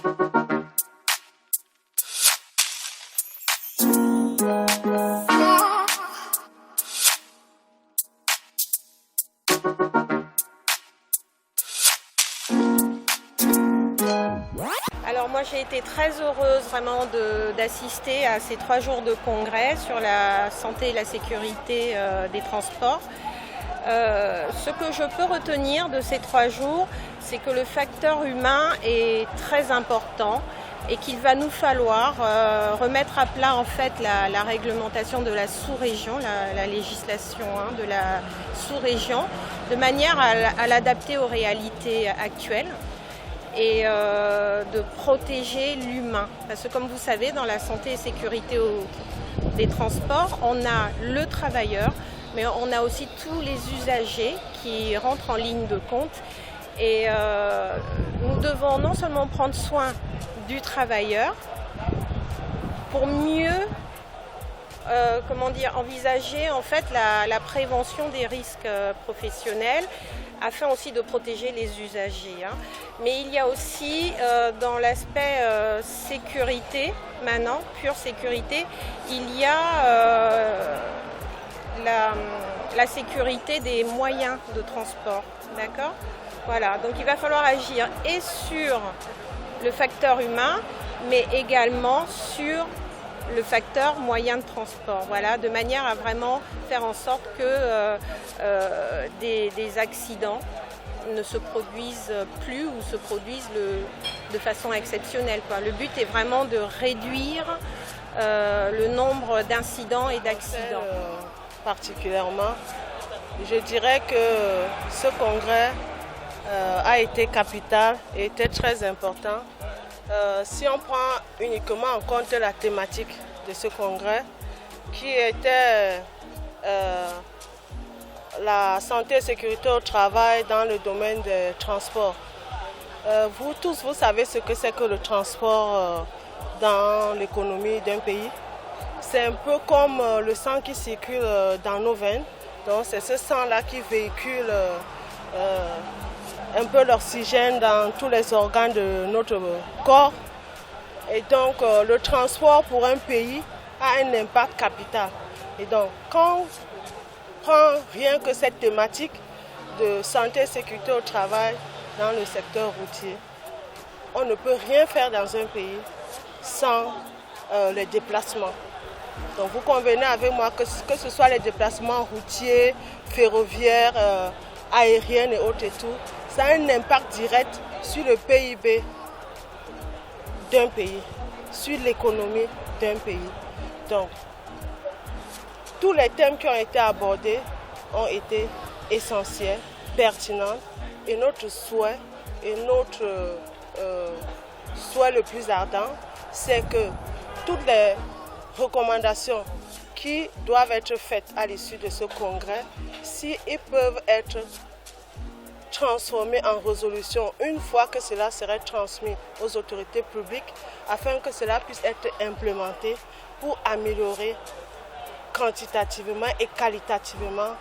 Alors moi j'ai été très heureuse vraiment d'assister à ces 3 jours de congrès sur la santé et la sécurité des transports. Ce que je peux retenir de ces 3 jours, c'est que le facteur humain est très important et qu'il va nous falloir remettre à plat en fait la réglementation de la sous-région, la législation de la sous-région, de manière à l'adapter aux réalités actuelles et de protéger l'humain. Parce que comme vous savez, dans la santé et sécurité des transports, on a le travailleur, mais on a aussi tous les usagers qui rentrent en ligne de compte. Et nous devons non seulement prendre soin du travailleur pour mieux envisager en fait la prévention des risques professionnels, afin aussi de protéger les usagers. Mais il y a aussi dans l'aspect sécurité, maintenant, pure sécurité, il y a la sécurité des moyens de transport. D'accord ? Voilà, donc il va falloir agir et sur le facteur humain, mais également sur le facteur moyen de transport, voilà, de manière à vraiment faire en sorte que des accidents ne se produisent plus ou se produisent de façon exceptionnelle, quoi. Le but est vraiment de réduire le nombre d'incidents et d'accidents. Particulièrement, je dirais que ce congrès a été capital et était très important. Si on prend uniquement en compte la thématique de ce congrès, qui était la santé et sécurité au travail dans le domaine des transports. Vous tous, vous savez ce que c'est que le transport dans l'économie d'un pays. C'est un peu comme le sang qui circule dans nos veines. Donc c'est ce sang-là qui véhicule un peu l'oxygène dans tous les organes de notre corps. Et donc le transport pour un pays a un impact capital. Et donc quand on prend rien que cette thématique de santé et sécurité au travail dans le secteur routier, on ne peut rien faire dans un pays sans les déplacements. Donc vous convenez avec moi que ce soit les déplacements routiers, ferroviaires, aériens et autres et tout, ça a un impact direct sur le PIB d'un pays, sur l'économie d'un pays. Donc, tous les thèmes qui ont été abordés ont été essentiels, pertinents, et notre souhait le plus ardent, c'est que toutes les recommandations qui doivent être faites à l'issue de ce congrès, si ils peuvent être transformés en résolution une fois que cela serait transmis aux autorités publiques afin que cela puisse être implémenté pour améliorer quantitativement et qualitativement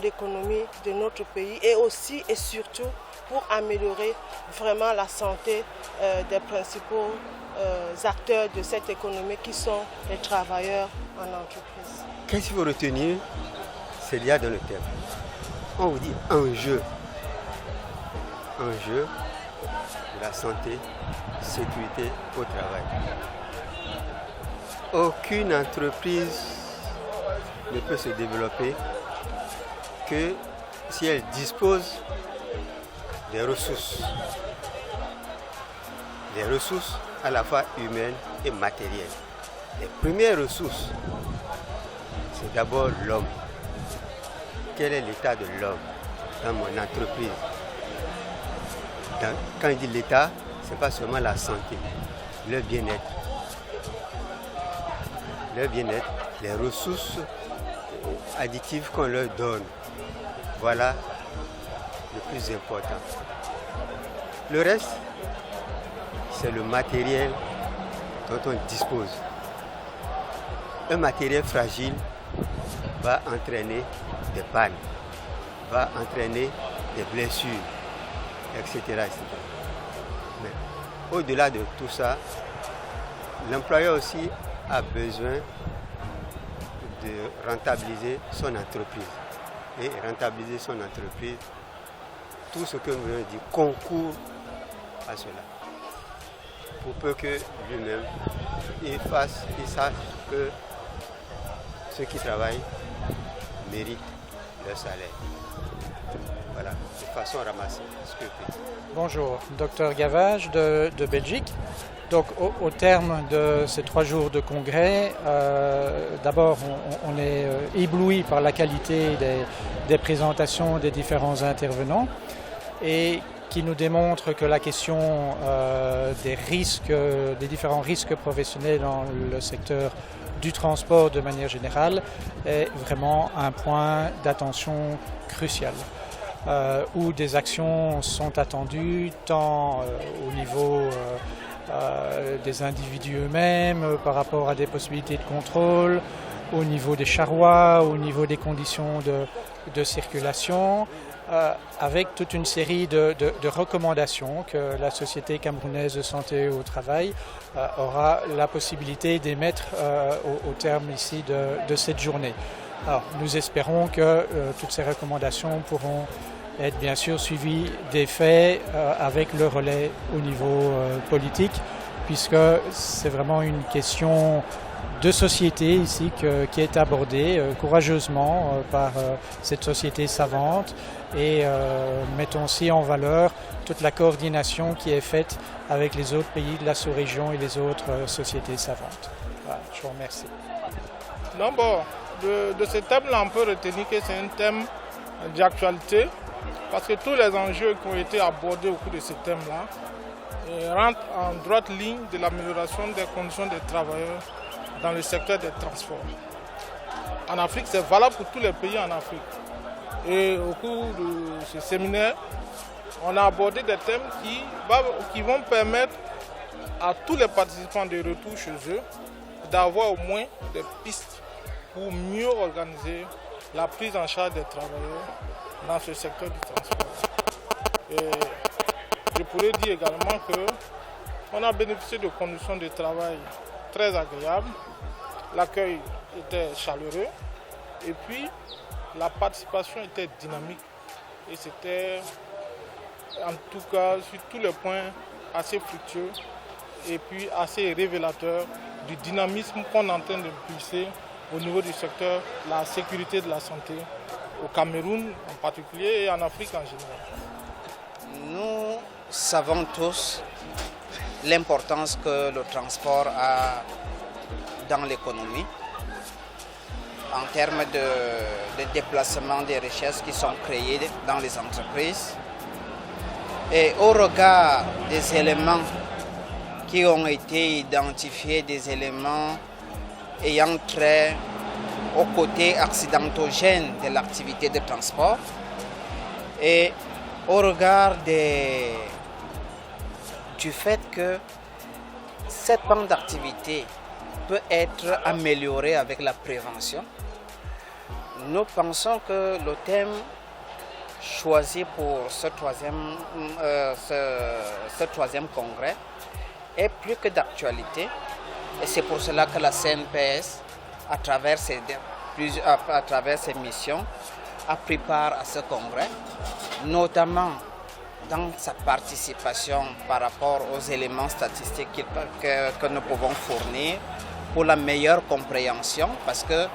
l'économie de notre pays et aussi et surtout pour améliorer vraiment la santé des principaux acteurs de cette économie qui sont les travailleurs en entreprise. Qu'est-ce qu'il faut retenir? C'est lié dans le thème. On vous dit enjeu de la santé, sécurité au travail. Aucune entreprise ne peut se développer que si elle dispose des ressources à la fois humaines et matérielles. Les premières ressources, c'est d'abord l'homme. Quel est l'état de l'homme dans mon entreprise? Quand je dis l'état, ce n'est pas seulement la santé, le bien-être. Le bien-être, les ressources additives qu'on leur donne. Voilà le plus important. Le reste, c'est le matériel dont on dispose. Un matériel fragile va entraîner des pannes, va entraîner des blessures, etc. Mais au-delà de tout ça, l'employeur aussi a besoin de rentabiliser son entreprise. Et rentabiliser son entreprise, tout ce que nous venons de dire concourt à cela. Pour peu que lui-même, il sache que ceux qui travaillent méritent leur salaire. Voilà, de façon ramassée. Bonjour, docteur Gavage de Belgique. Donc au terme de ces 3 jours de congrès, d'abord on est ébloui par la qualité des présentations des différents intervenants et qui nous démontre que la question des différents risques professionnels dans le secteur du transport de manière générale est vraiment un point d'attention crucial. Où des actions sont attendues tant au niveau des individus eux-mêmes par rapport à des possibilités de contrôle, au niveau des charrois, au niveau des conditions de circulation, avec toute une série de recommandations que la Société camerounaise de santé au travail aura la possibilité d'émettre au terme ici de cette journée. Alors, nous espérons que toutes ces recommandations pourront être bien sûr suivies des faits avec le relais au niveau politique, puisque c'est vraiment une question de société ici qui est abordée courageusement par cette société savante et mettons aussi en valeur toute la coordination qui est faite avec les autres pays de la sous-région et les autres sociétés savantes. Voilà, je vous remercie. Non, bon, de ce thème-là, on peut retenir que c'est un thème d'actualité parce que tous les enjeux qui ont été abordés au cours de ce thème-là rentrent en droite ligne de l'amélioration des conditions des travailleurs dans le secteur des transports. En Afrique, c'est valable pour tous les pays en Afrique. Et au cours de ce séminaire, on a abordé des thèmes qui vont permettre à tous les participants de retour chez eux d'avoir au moins des pistes pour mieux organiser la prise en charge des travailleurs dans ce secteur du transport. Et je pourrais dire également qu'on a bénéficié de conditions de travail très agréables. L'accueil était chaleureux et puis la participation était dynamique et c'était en tout cas sur tous les points assez fructueux et puis assez révélateur du dynamisme qu'on est en train de pulser au niveau du secteur de la sécurité de la santé au Cameroun en particulier et en Afrique en général. Nous savons tous l'importance que le transport a dans l'économie en termes de déplacement des richesses qui sont créées dans les entreprises. Et au regard des éléments qui ont été identifiés, des éléments ayant trait au côté accidentogène de l'activité de transport et au regard du fait que cette bande d'activité peut être améliorée avec la prévention, nous pensons que le thème choisi pour ce troisième congrès est plus que d'actualité et c'est pour cela que la CNPS, à travers ses missions, a pris part à ce congrès, notamment dans sa participation par rapport aux éléments statistiques que nous pouvons fournir pour la meilleure compréhension, parce que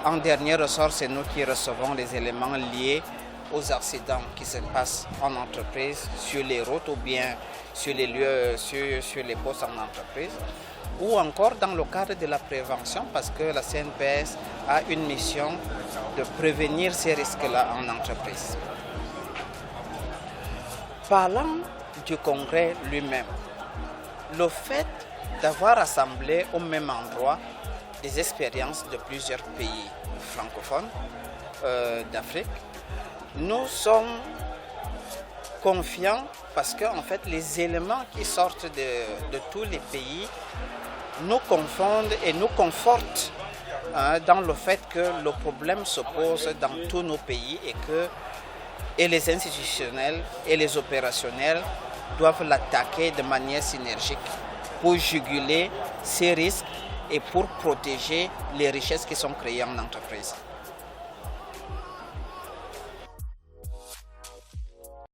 en dernier ressort, c'est nous qui recevons les éléments liés aux accidents qui se passent en entreprise, sur les routes ou bien sur les lieux, sur les postes en entreprise, ou encore dans le cadre de la prévention, parce que la CNPS a une mission de prévenir ces risques-là en entreprise. Parlant du congrès lui-même, le fait d'avoir rassemblé au même endroit des expériences de plusieurs pays francophones d'Afrique, nous sommes confiants parce que en fait, les éléments qui sortent de tous les pays nous confondent et nous confortent dans le fait que le problème se pose dans tous nos pays et les institutionnels et les opérationnels doivent l'attaquer de manière synergique pour juguler ces risques et pour protéger les richesses qui sont créées en entreprise.